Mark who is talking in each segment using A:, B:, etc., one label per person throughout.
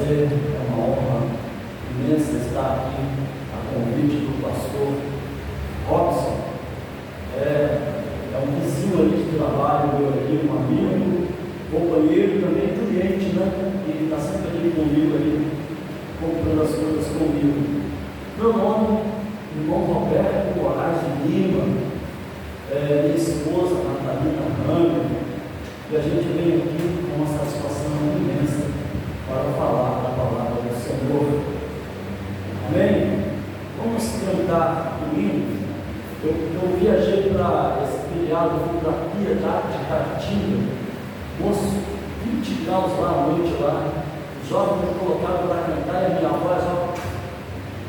A: prazer, é uma honra imensa estar aqui a convite do pastor Robson. É um vizinho ali de trabalho, meu ali, um amigo, companheiro, também cliente, né? E está sempre ali comigo, ali, comprando as coisas comigo. Meu nome, irmão Roberto Moraes de Lima, minha esposa Natalina Rangel, e a gente vem aqui com uma satisfação imensa para falar da palavra do Senhor. Amém? Vamos cantar comigo. Eu viajei para esse feriado da Piedade de Caatinga, moço, 20 graus lá à noite lá, os jovens me colocaram para cantar e a minha voz, ó,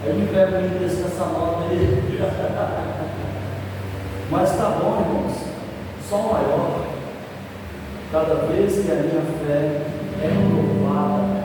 A: aí me pega o interesse nessa nota aí. Mas tá bom, irmãos, só maior, cada vez que a minha fé é renovada,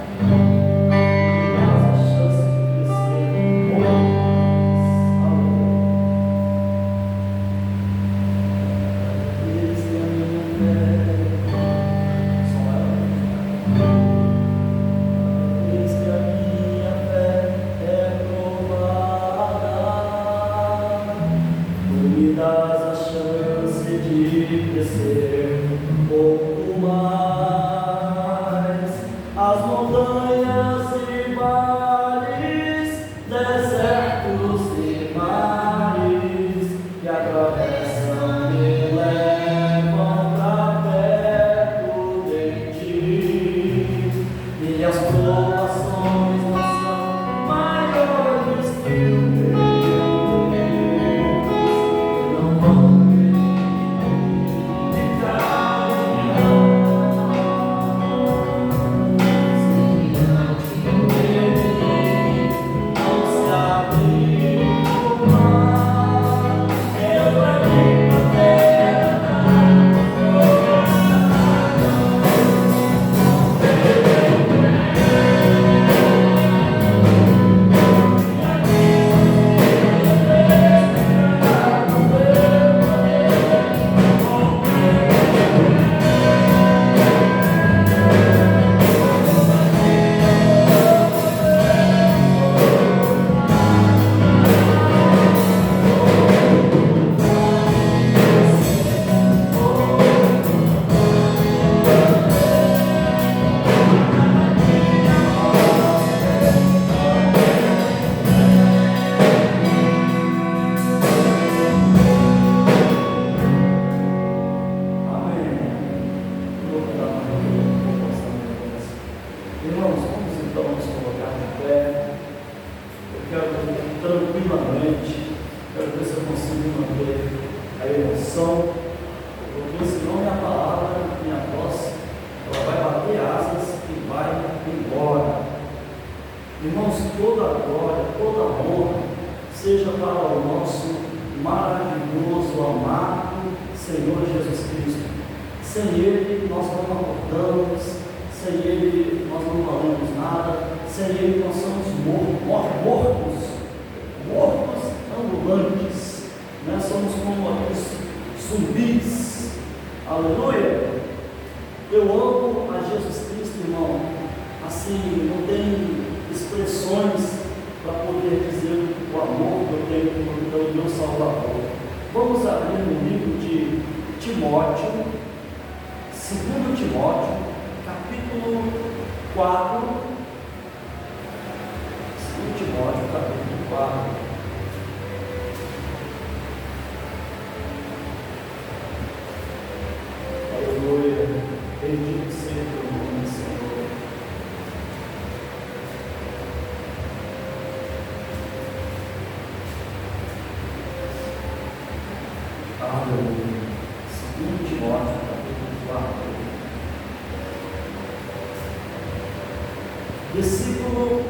B: Versículo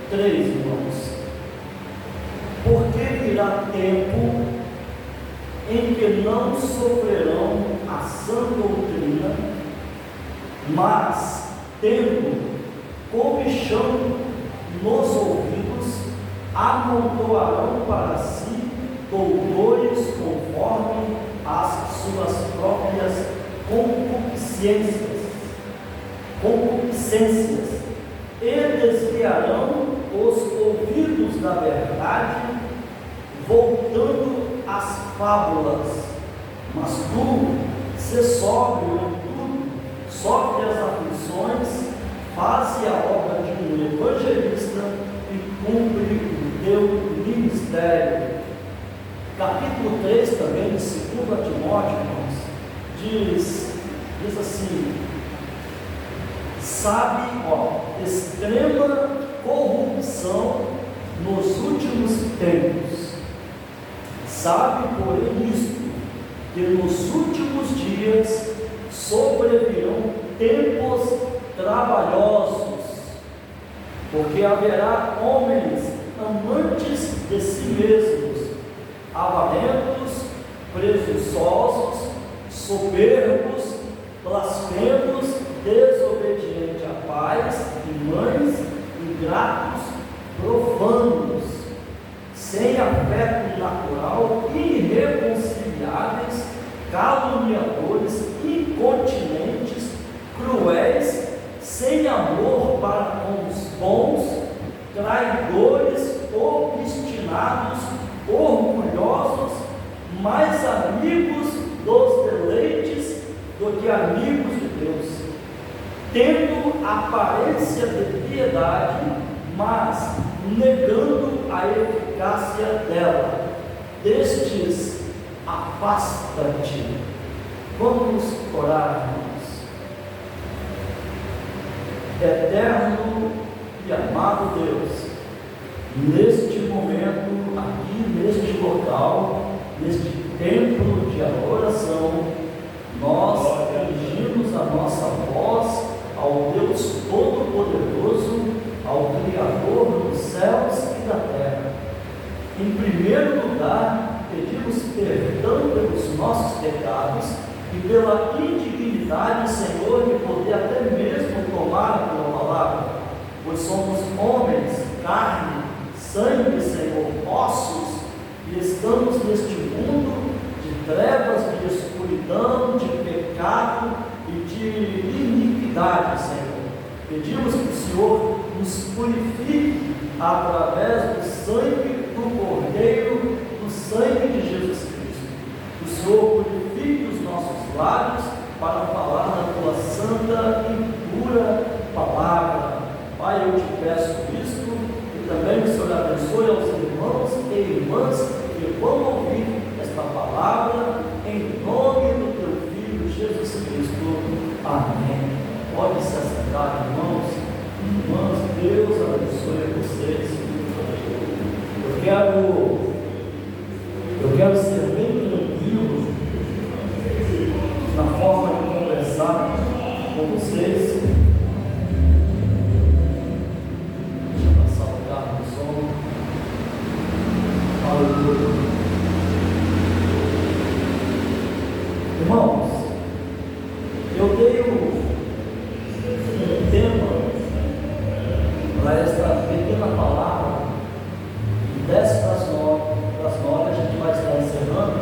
B: 3, irmãos. Porque virá tempo em que não sofrerão a sã doutrina, mas, tendo comichão nos ouvidos, amontoarão para si doutores conforme as suas próprias concupiscências, e fábulas, mas tu, sê sóbrio em tudo, sofre as aflições, faze a obra de um evangelista e cumpre o teu ministério. Capítulo 3 também, de 2 Timóteo, irmãos, diz assim: sabe, extrema corrupção nos últimos tempos. Sabe, porém, isto, que nos últimos dias sobrevirão tempos trabalhosos, porque haverá homens amantes de si mesmos, avarentos, presunçosos, soberbos, blasfemos, desobedientes a pais e mães, ingratos, profanos, sem afeto natural, irreconciliáveis, caluniadores, incontinentes, cruéis, sem amor para com os bons, traidores, obstinados, orgulhosos, mais amigos dos deleites do que amigos de Deus, tendo aparência de piedade, mas negando a eficácia dela. Destes, afasta-te. Vamos orar, irmãos. Eterno e amado Deus, neste momento, aqui neste local, neste templo de adoração, nós dirigimos a nossa voz ao Deus Todo-Poderoso, ao Criador dos céus e da terra. Em primeiro lugar, pedimos perdão pelos nossos pecados e pela indignidade, Senhor, de poder até mesmo tomar a tua palavra, pois somos homens, carne, sangue, Senhor, ossos, e estamos neste mundo de trevas, de escuridão, de pecado e de iniquidade, Senhor. Pedimos que o Senhor nos purifique através do sangue do Cordeiro, do sangue de Jesus Cristo. O Senhor purifique os nossos lábios para falar da tua santa e pura palavra. Pai, eu te peço isto, e também que o Senhor abençoe aos irmãos e irmãs que vão ouvir esta palavra, em nome do teu Filho Jesus Cristo. Amém. Pode se assentar, irmãos. Irmãs, Deus abençoe vocês. Eu quero ser bem tranquilo na forma de conversar com vocês. Deixa eu passar o carro do som. Aleluia. Irmãos, eu dei um tema para esta pequena palavra, 10 para as 9, a gente vai estar encerrando.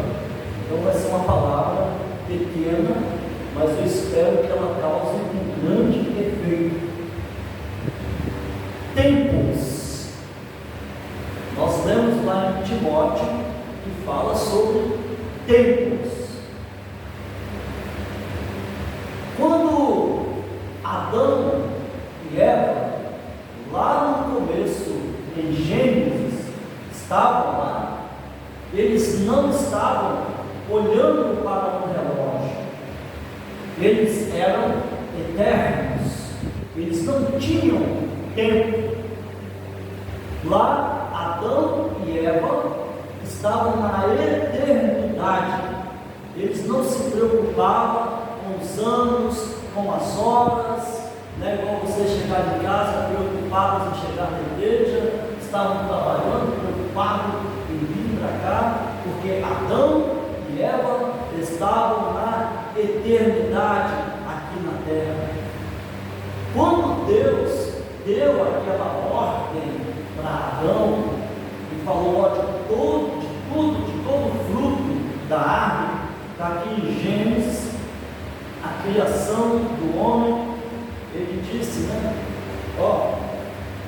B: Então vai ser uma palavra pequena, mas eu espero que ela cause um grande efeito. Tempos. Nós lemos lá em Timóteo que fala sobre tempos. Quando Adão e Eva, lá no começo, em Gênesis, estavam lá, eles não estavam olhando para um relógio, eles eram eternos, eles não tinham tempo. Lá, Adão e Eva estavam na eternidade, eles não se preocupavam com os anos, com as horas, como você chegar em casa preocupados em chegar na igreja, estavam trabalhando, preocupados em vir para cá, porque Adão e Eva estavam na eternidade aqui na terra. Quando Deus deu aquela ordem para Adão e falou de todo fruto da árvore, está aqui em Gênesis, a criação do homem, ele disse,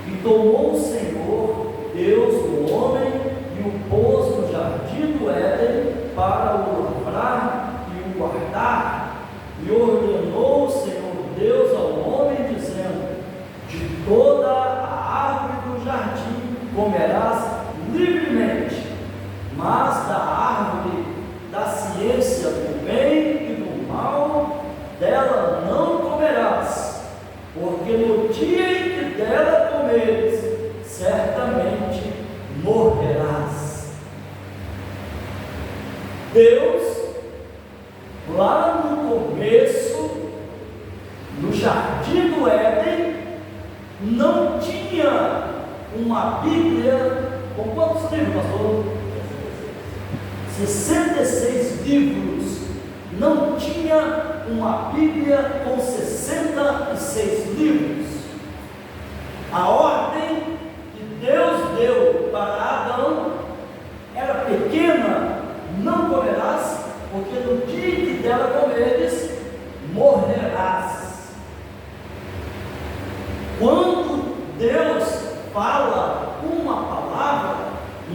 B: e tomou o Senhor Deus o homem e o pôs no jardim do Éden para o lavrar e o guardar. E ordenou o Senhor Deus ao homem, dizendo: de toda a árvore do jardim comerás livremente, mas da árvore da ciência do bem e do mal, dela não comerás, porque no dia em que dela comeres, certamente morrerás. Deus, lá no começo, no jardim do Éden, não tinha uma Bíblia com quantos livros, pastor? 66 livros. Não tinha uma Bíblia com 66 livros. A ordem que Deus deu para Adão era pequena: não comerás, porque no dia que dela comeres, morrerás. Quando Deus fala uma palavra,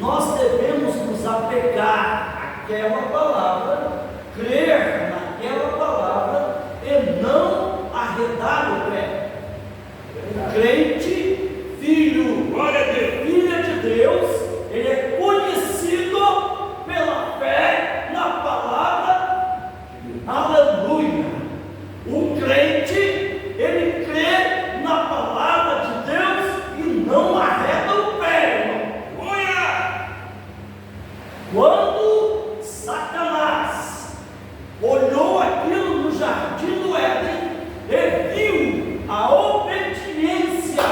B: nós devemos nos apegar àquela palavra, crer naquela palavra e não arredar o pé. O crente, filho, filha de Deus, ele é conhecido pela fé na palavra. Aleluia! O crente, ele crê na palavra de Deus e não arreda o pé. Aleluia! Quando Satanás olhou aquilo no jardim do Éden e viu a obediência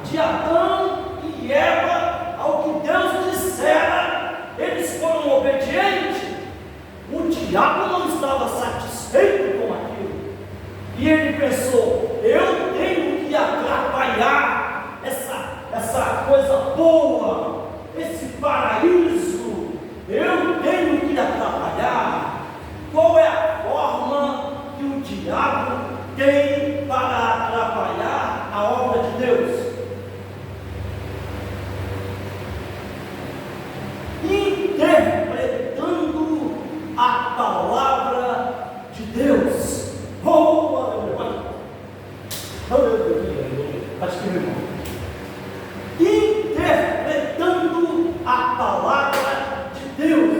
B: de Adão e Eva ao que Deus dissera, eles foram obedientes. O diabo não estava satisfeito com aquilo, e ele pensou: eu tenho que atrapalhar essa coisa boa, esse paraíso, eu tenho que atrapalhar. Qual é a forma que o diabo tem para atrapalhar a obra de Deus? Interpretando a palavra de Deus. Oh, aleluia! Aleluia! Acho que meu irmão. Interpretando a palavra de Deus.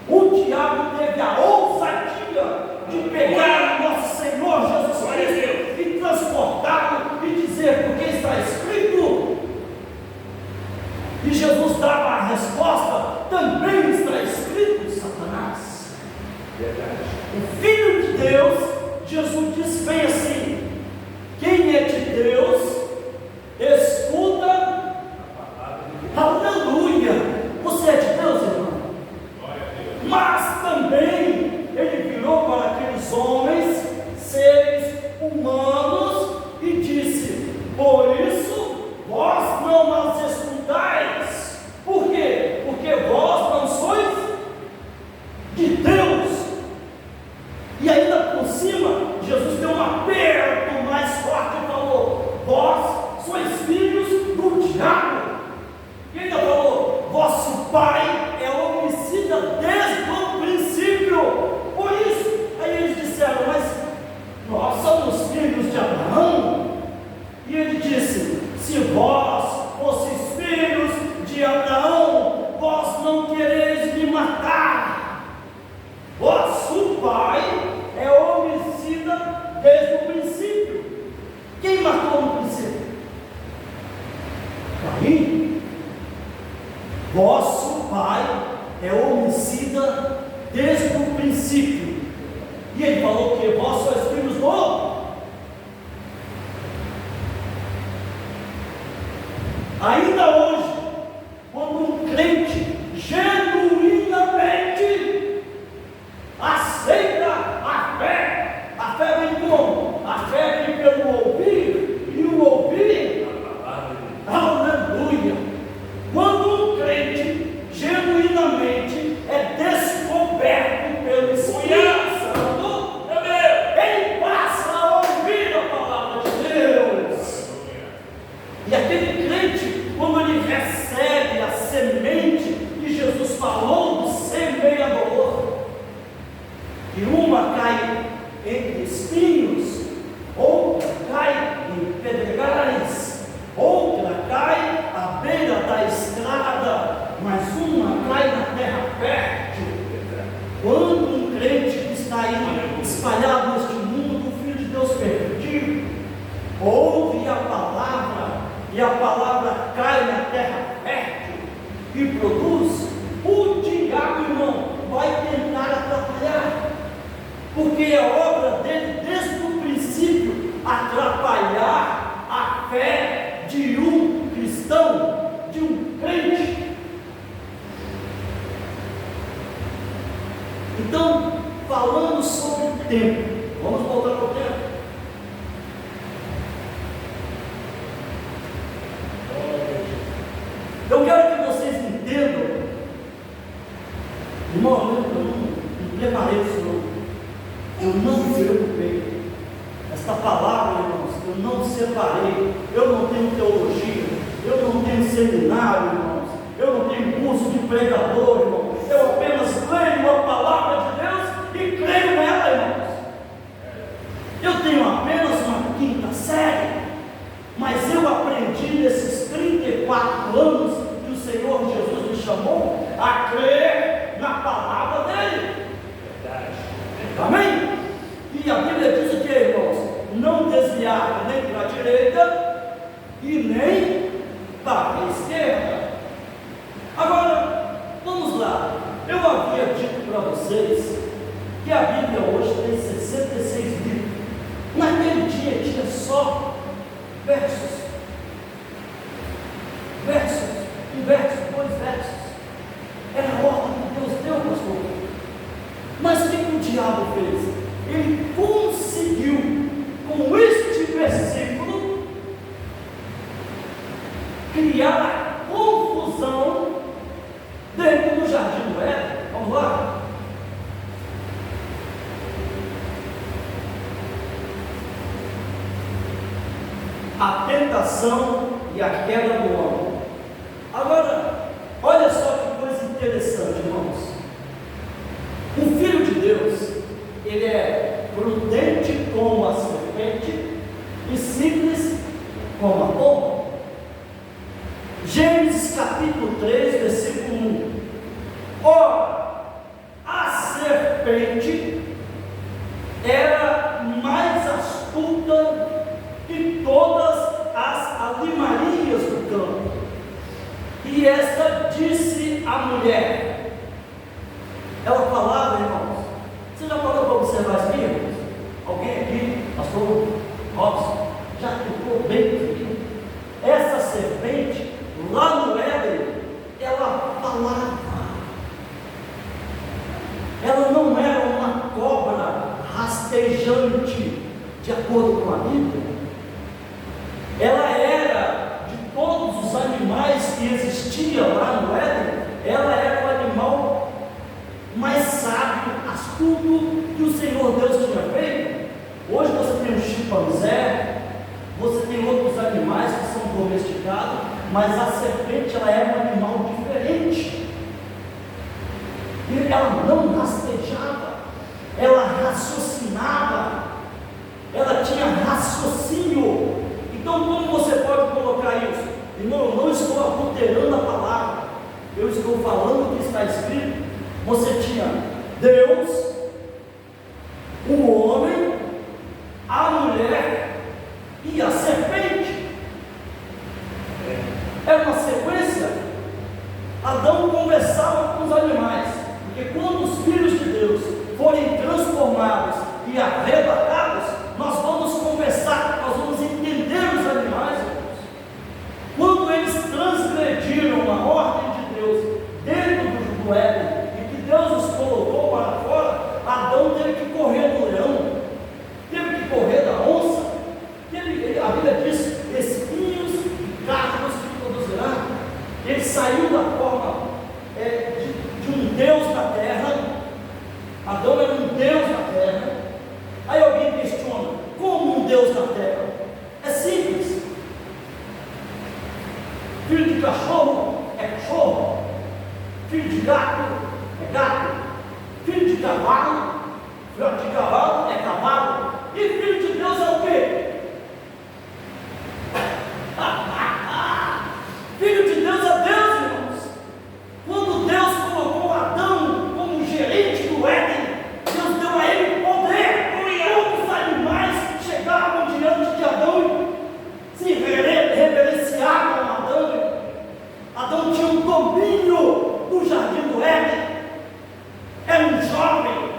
B: O diabo teve a ousadia de pegar o nosso Senhor Jesus Cristo e transportá-lo e dizer: porque está escrito. E Jesus dava a resposta: também está escrito, Satanás. Verdade. O Filho de Deus, Jesus disse bem assim: quem é de Deus, escuta. Aleluia! Você é de Deus, irmão? Mas também ele virou para aqueles homens, seres humanos, e disse: por isso vós não as escutais. Por quê? Porque vós não sois de Deus. E ainda por cima, Jesus deu um aperto mais forte e falou: vós sois filhos do diabo. E ainda falou: vosso pai é homicida desde o princípio. Por isso, aí eles disseram: mas nós somos filhos de Abraão. E ele disse: se vós fosseis filhos de Abraão, vós não quereis me matar. Vosso pai é homicida desde o princípio. Quem matou no princípio? Caim. Vosso pai é homicida desde o princípio. E ele falou que vós sois filhos do. Ainda hoje, quando um crente genuinamente aceita a fé vem como? A fé vem pelo ouvir, e o ouvir, aleluia. Quando um crente genuinamente é descoberto pelo Espírito Santo, ele passa a ouvir a palavra de Deus. E aquele crente, quando ele recebe a semente que Jesus falou do semeador, e produz, o diabo, irmão, vai tentar atrapalhar, porque é obra dele desde o princípio atrapalhar a fé de um cristão, de um crente. Então, falando sobre o tempo, vamos voltar para o tempo. Eu quero que vocês entendam, irmão, eu não preparei isso, não. Eu não me preocupei. Esta palavra, irmãos, eu não separei. Eu não tenho teologia, eu não tenho seminário, irmãos, eu não tenho curso de pregador, irmão. Eu apenas leio a palavra de Deus e creio nela, irmãos. Eu tenho apenas uma quinta série, mas eu aprendi nesses 34 anos que o Senhor Jesus me chamou a crer na palavra dele. Amém? E a Bíblia diz o que, irmãos? Não desviar nem para a direita e nem para a esquerda. Agora, vamos lá. Eu havia dito para vocês que a Bíblia hoje tem 66 livros. Naquele dia tinha só versos, um verso, 2 versos. Era a ordem que Deus deu, pastor. Mas o que o diabo fez? Ele conseguiu, com este versículo, criar a confusão dentro do jardim do Éden. Vamos lá? A tentação e a queda do homem. Agora, olha só que coisa interessante, irmãos. O Filho de Deus, ele é prudente como a serpente e simples como a pomba. Gênesis capítulo 3, versículo 1. Ora, a serpente era mais astuta que todas as animarias do campo. E esta disse à mulher. Ela falava, irmãos. Você já parou para observar isso aqui, irmãos? Alguém aqui, pastor Robson, já ficou bem aqui? Essa serpente, lá no Éden, ela falava. Ela não era uma cobra rastejante, de acordo com a Bíblia. Ela era, de todos os animais que existiam lá no Éden, ela era o animal mais sábio, astuto que o Senhor Deus tinha feito. Hoje você tem um chimpanzé, você tem outros animais que são domesticados, mas a serpente, ela era um animal diferente. E ela não rastejava, ela raciocinava, ela tinha raciocínio. Então, como você pode colocar isso? Irmão, eu não estou adulterando a palavra, eu estou falando o que está escrito. Você tinha Deus, o homem, a mulher e a serpente. Era uma sequência. Adão conversava com os animais, porque quando os filhos de Deus forem transformados e arrebatados, nós vamos conversar, nós vamos entender os animais, irmãos. Quando eles transgrediram a ordem de Deus dentro do Éden, e que Deus os colocou para fora, Adão teve que correr do leão, teve que correr da onça, a Bíblia diz, espinhos e cardos que produzirá. Ele saiu da forma de um Deus na terra. Adão era um Deus na terra. Aí alguém questiona, como um Deus na terra? É simples. Filho de cachorro é cachorro, filho de gato é gato, filho de cavalo é cavalo, e filho de Deus é o quê? Filho de Deus é Deus, irmãos. Quando Deus colocou Adão como gerente do Éden, Deus deu a ele poder. Todos os animais chegavam diante de Adão e se reverenciavam a Adão. Adão tinha um domínio no jardim do Éden, era um jovem.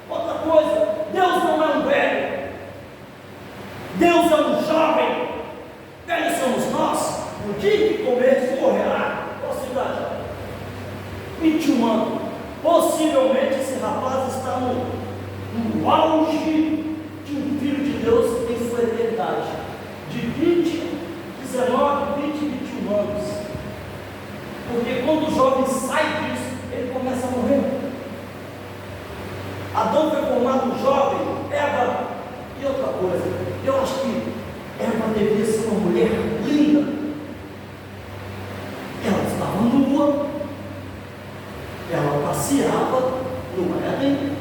B: Outra coisa, Deus não é um velho, Deus é um jovem. Velhos somos nós. No dia que comer, morrerá. Qual cidade? 21 anos. Possivelmente esse rapaz está no auge de um filho de Deus em sua eternidade, de 20, 19, 20, 21 anos. Porque quando o jovem sai disso, ele começa a morrer. Adão foi formado jovem, Eva, e outra coisa, eu acho que Eva deveria ser uma mulher linda. Ela estava nua, ela passeava no Éden,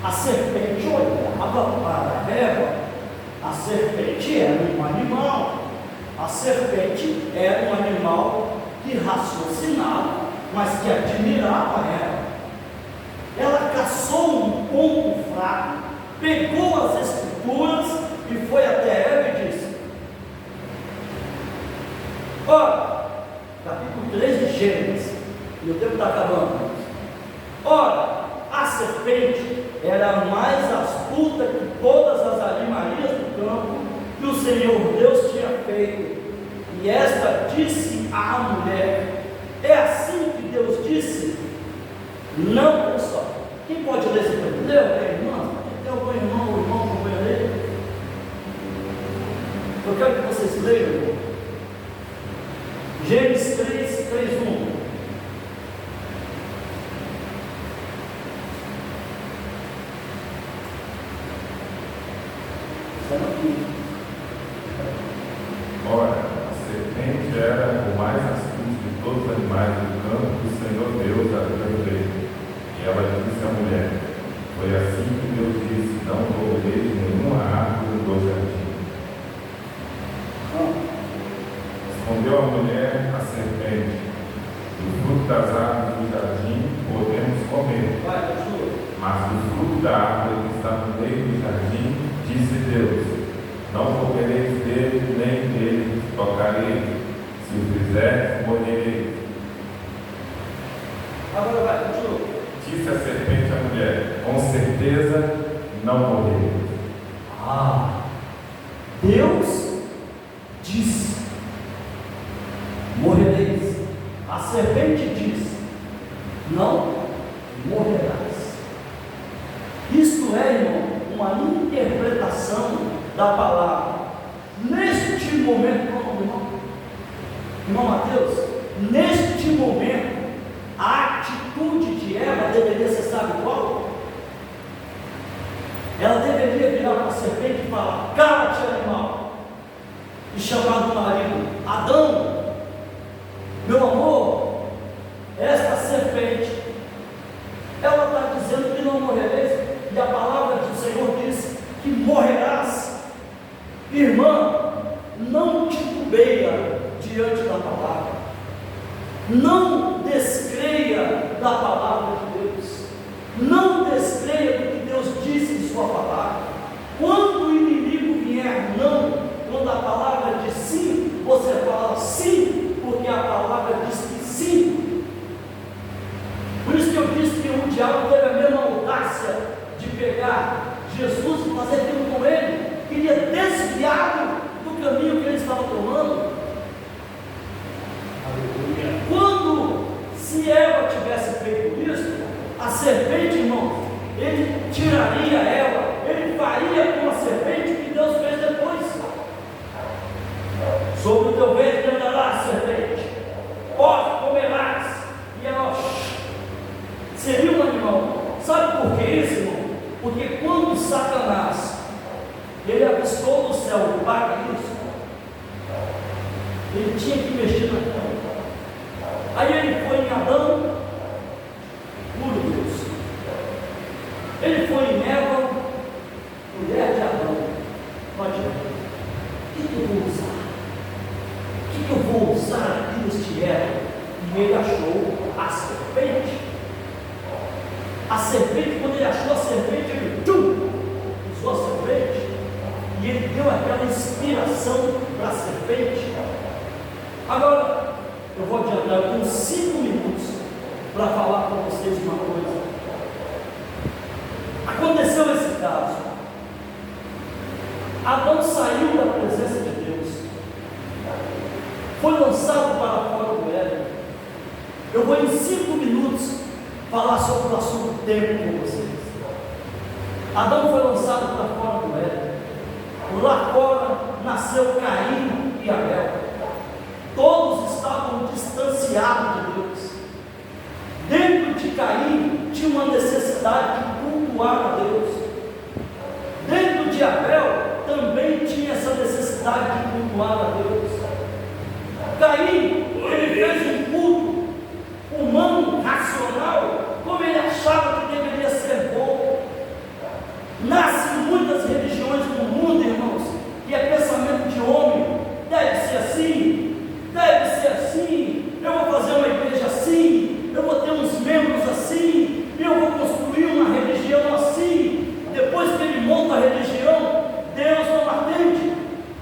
B: a serpente olhava para Eva, a serpente era um animal, a serpente era um animal que raciocinava, mas que admirava Eva. Ela caçou um ponto fraco, pegou as escrituras e foi até Eva e disse: ora, capítulo 3 de Gênesis, e o tempo está acabando. Ora, a serpente era mais astuta que todas as animarias do campo que o Senhor Deus tinha feito. E esta disse à mulher: é assim que Deus disse? Não, pessoal. Quem pode ler esse texto? Leu, irmã? Tem algum irmão ou irmão que vai ler? Eu quero que vocês leiam Gênesis 3, 3, 1.
C: Ora, a serpente era o mais astuto de todos os animais do campo que o Senhor Deus havia feito. E ela disse à mulher: foi assim que Deus disse: não comereis de nenhuma árvore do jardim. Respondeu a mulher à serpente: do fruto das árvores do jardim podemos comer. Mas do fruto da árvore que está no meio do jardim, disse Deus: não comereis dele, nem dele tocareis. Se o fizeres, morrereis.
B: Agora vai, continua.
C: Disse a serpente à mulher: com certeza não morrereis.
B: Deus disse: morrereis. A serpente disse: não morrerás. Isto é, irmão, uma interpretação da palavra. Neste momento, irmão Mateus, neste momento, a atitude de Eva deveria ser, sabe qual? Ela deveria virar para a serpente e falar: cala-te, animal, e chamar do marido: Adão, meu amor, esta serpente, ela está dizendo que não morrereis, e a palavra do Senhor diz que morrerás. Irmã, não titubeia diante da palavra, não descreia da palavra de Deus, não descreia do que Deus disse em sua palavra. Quando o inimigo vier não, quando a palavra diz sim, você fala sim, porque a palavra diz que sim. Por isso que eu disse que o diabo teve a mesma audácia de pegar Jesus e fazer aquilo com ele, queria desviá-lo do caminho que ele estava tomando. Quando, se Eva tivesse feito isso, a serpente, irmão, ele tiraria ela, ele faria com a serpente o que Deus fez depois. Sobre o teu ventre andará, serpente, pode comerás. E ela seria um animal. Sabe por que isso, irmão? Porque quando Satanás ele avistou no céu o paraíso, ele tinha que mexer na terra. Aí ele foi em Adão, puro Deus. Ele foi em Eva, mulher de Adão. Pode ver. O que eu vou usar? O que eu vou usar aqui neste Eva? E ele achou a serpente. A serpente, quando ele achou a serpente, ele usou a serpente. E ele deu aquela inspiração para a serpente. Agora, eu vou adiantar com 5 minutos.
A: para falar para vocês uma coisa. Aconteceu esse caso. Adão saiu da presença de Deus, foi lançado para fora do Éden. Eu vou em 5 minutos falar sobre o assunto tempo com vocês. Adão foi lançado para fora do Éden. Lá fora nasceu Caim e Abel. Todos estavam distanciados de Deus. Dentro de Caim tinha uma necessidade de cultuar a Deus. Dentro de Abel também tinha essa necessidade de cultuar a Deus. Caim, ele fez um culto humano, racional, como ele achava que deveria ser bom. Nascem muitas religiões no mundo, irmãos, que é pensamento de homem. Deve ser assim, deve ser assim. Eu vou fazer uma igreja assim, eu vou ter uns membros assim, e eu vou construir uma religião assim. Depois que ele monta a religião, Deus não atende.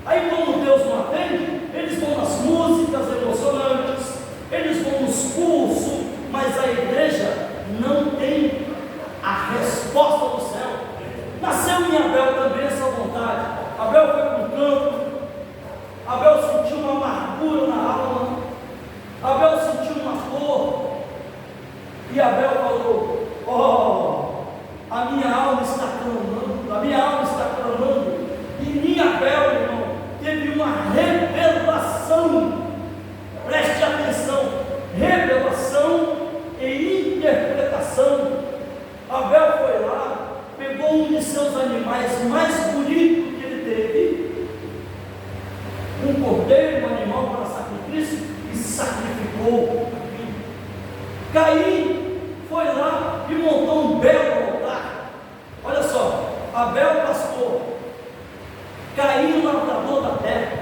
A: Aí, como Deus não atende, eles vão nas músicas emocionantes, eles vão nos cursos, mas a igreja não tem a resposta do céu. Nasceu em Abel também essa vontade. Abel foi para o campo, Abel sentiu uma amargura na alma, Abel sentiu uma dor, e Abel falou: oh, a minha alma está clamando, a minha alma está clamando. E em Abel, irmão, teve uma revelação. Preste atenção: revelação e interpretação. Abel foi lá, pegou um de seus animais mais bonitos que ele teve, um cordeiro, um animal para sacrifício, e sacrificou. Caim foi lá e montou um belo altar. Olha só, Abel pastor, Caim lavrador da terra.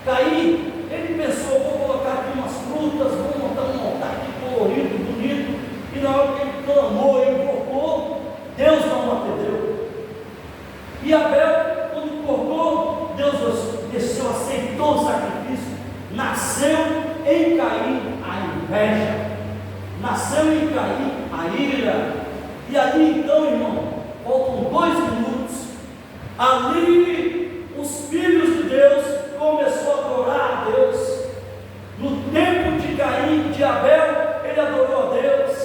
A: Caim, ele pensou: vou colocar aqui umas frutas, vou montar um altar aqui colorido, bonito. E na hora que ele clamou e invocou, Deus não atendeu. E Abel, quando cortou, Deus desceu, aceitou o sacrifício. Nasceu em Caim a inveja, nasceu em Caim a ira. E ali então, irmão, faltam 2 minutos. Ali os filhos de Deus começaram a adorar a Deus. No tempo de Caim, de Abel, ele adorou a Deus.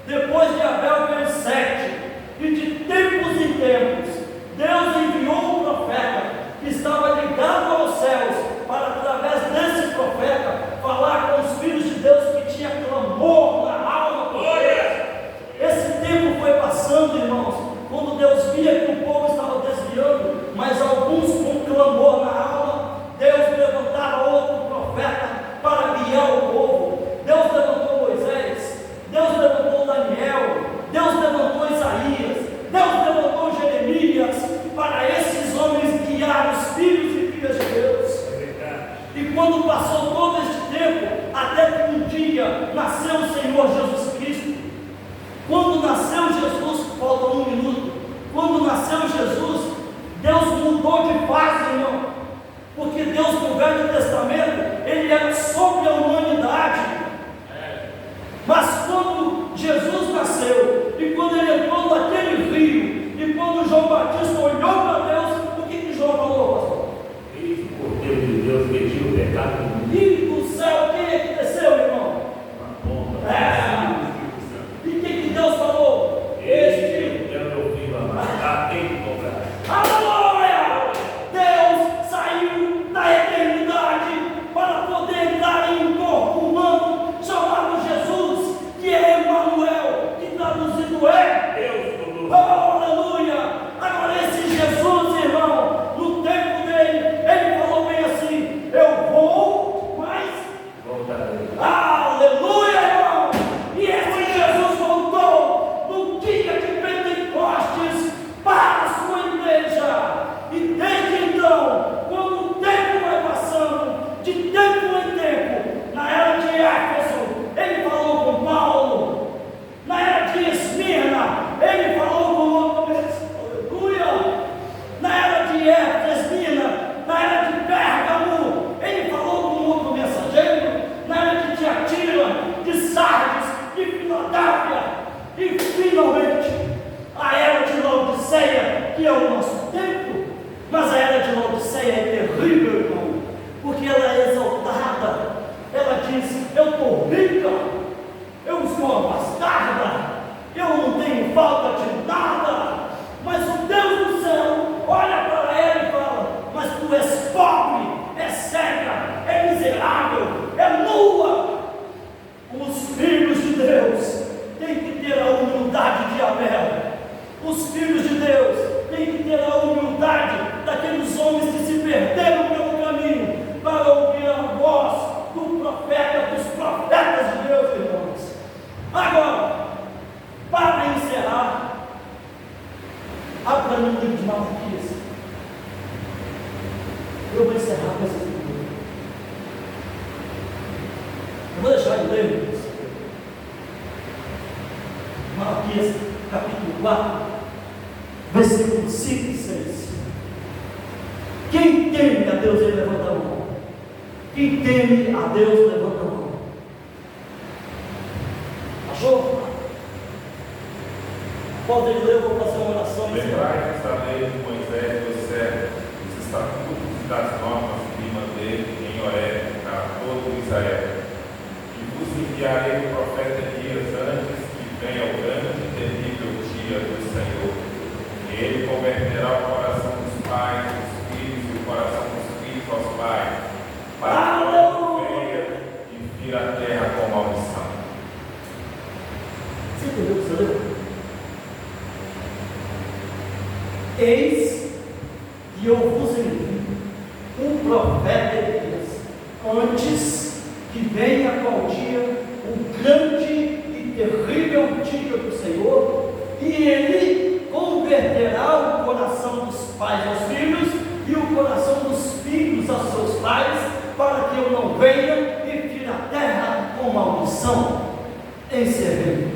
A: Depois de Abel veio Sete. E de tempos em tempos, Deus enviou um profeta que estava ligado aos céus, para através desse profeta falar com os filhos de Deus que tinha clamor na alma por Deus. Esse tempo foi passando, irmãos, quando Deus via que o povo estava desviando, mas alguns com clamor na alma, Deus levantava outro profeta para guiar o povo. Deus levantou Moisés, Deus levantou Daniel, Deus levantou Isaías, Deus levantou Jeremias, para esses homens guiar os filhos e filhas de Deus. E quando passou todo este tempo, até que um dia nasceu o Senhor Jesus Cristo. Quando nasceu Jesus, falta 1 minuto. Quando nasceu Jesus, Deus mudou de fase, irmão. Porque Deus no Velho Testamento, ele era sobre a humanidade. Mas quando Jesus nasceu, e quando ele entrou naquele rio, e quando João Batista olhou para Deus, o que João falou, pastor?
B: Eis o Cordeiro de Deus que tira o pecado do mundo.
A: E do céu, quem é que desceu, irmão?
B: Na ponta.
A: E o que Deus falou?
B: Este é o meu filho amado, tem que comprar.
A: Aleluia! Deus saiu da eternidade para poder entrar em um corpo humano chamado Jesus, que é Emanuel, que traduzido é
B: Deus conosco.
A: Oh, aleluia! Agora esse Jesus, irmão, no tempo dele, ele falou bem assim: eu Quem teme a Deus, levanta a mão. Achou? Pode ler, eu vou fazer uma oração.
C: Lembrai-vos da lei de Moisés, do céu, os estatutos das normas que mandei em Horeb para todo Israel. E vos enviarei o profeta Elias antes que venha o grande e terrível dia do Senhor. E ele converterá o coração dos pais, dos filhos, e o coração dos filhos aos pais, para que não venha e vira a terra com maldição.
A: Você entendeu o que você leu? Eis que eu vos envio um profeta Elias, antes que venha qual dia o grande e terrível dia do Senhor, e ele converterá o coração dos pais aos filhos e o coração dos filhos aos seus pais, para que eu não venha e tire a terra com maldição. Encerrei.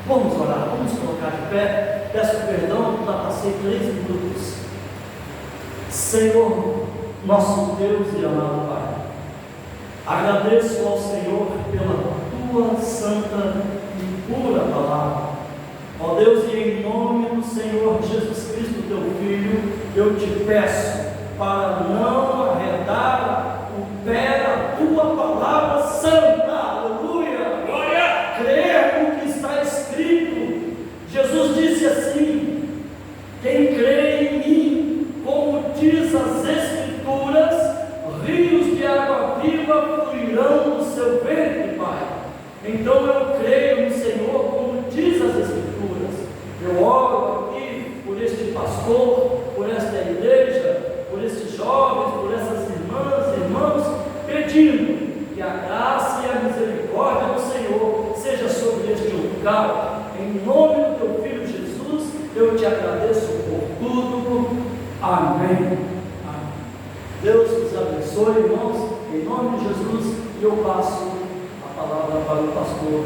A: Vamos orar, vamos colocar de pé. Peço perdão, já passei 3 minutos. Senhor, nosso Deus e amado Pai, agradeço ao Senhor pela tua santa e pura palavra. Ó Deus, e em nome do Senhor Jesus Cristo, teu Filho, eu te peço para não arredar o pé da tua palavra santa. Aleluia! Glória! Crer no que está escrito. Jesus disse assim: quem crê em mim, como diz as Escrituras, rios de água viva fluirão do seu ventre, Pai. Então eu creio no Senhor, como diz as Escrituras. Eu oro aqui por este pastor, por esta igreja, por estes jovens, por essas irmãs e irmãos, pedindo que a graça e a misericórdia do Senhor seja sobre este lugar. Em nome do teu Filho Jesus, eu te agradeço por tudo. Amém. Amém. Deus nos abençoe, irmãos. Em nome de Jesus, eu passo a palavra para o pastor.